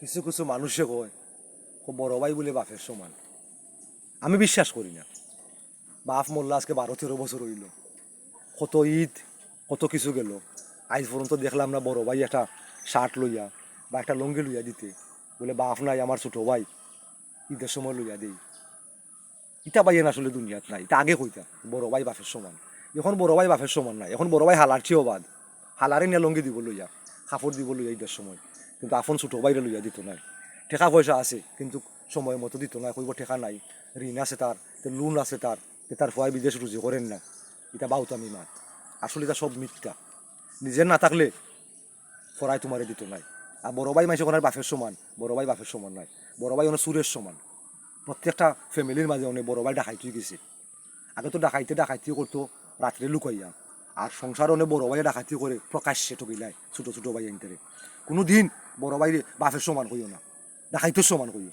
কিছু কিছু মানুষে কয় বড় ভাই বলে বাপের সমান। আমি বিশ্বাস করি না। বাপ মোল্লা আজকে 12-13 বছর হইল, কত ঈদ কত কিছু গেল, আজ পর্যন্ত দেখলাম না বড় ভাই একটা শার্ট লইয়া বা একটা লঙ্গি লইয়া দিতে বলে বাপ নাই আমার ছোট ভাই ঈদের সময় লইয়া দেই। ইটা ভাইয়ের আসলে দুনিয়াত নাই। এটা আগে কইতা বড় ভাই বাপের সমান। এখন বড় ভাই বাপের সমান নাই, এখন বড় ভাই হালার চেয়েও বাদ। হালারে নিয়ে লঙ্গি দিব লইয়া, কাপড় দিব লইয়া ঈদের সময়, কিন্তু আপন ছোট ভাইরে লইয়া দিত নাই। টেকা পয়সা আছে কিন্তু সময় মতো দিত না, কইব টেকা নাই, ঋণ আছে তার, লোন আছে তার ভয় বিদেশ রুজি করেন না। এটা বাউতামি মাত। আসলে এটা সব মিথ্যা। নিজের না থাকলে ফরাই তোমারে দিত নাই। আর বড় ভাই মাইসে ওনার বাপের সমান, বড় ভাই বাপের সমান নাই। বড় ভাই অনেক সুরের সমান। প্রত্যেকটা ফ্যামিলির মাঝে অনেক বড় ভাই ডাকাইতে গেছে। আগে তো ডাকাইতে করতো রাত্রে লুকাইয়া, আর সংসার অনেক বড় ভাই ডাকাইতে করে প্রকাশ্যে ঠকিলাই ছোট ছোট ভাই আনতে। কোনো দিন বড় ভাই বাপের সমান কইও না, ডাকাইতের সমান কইও।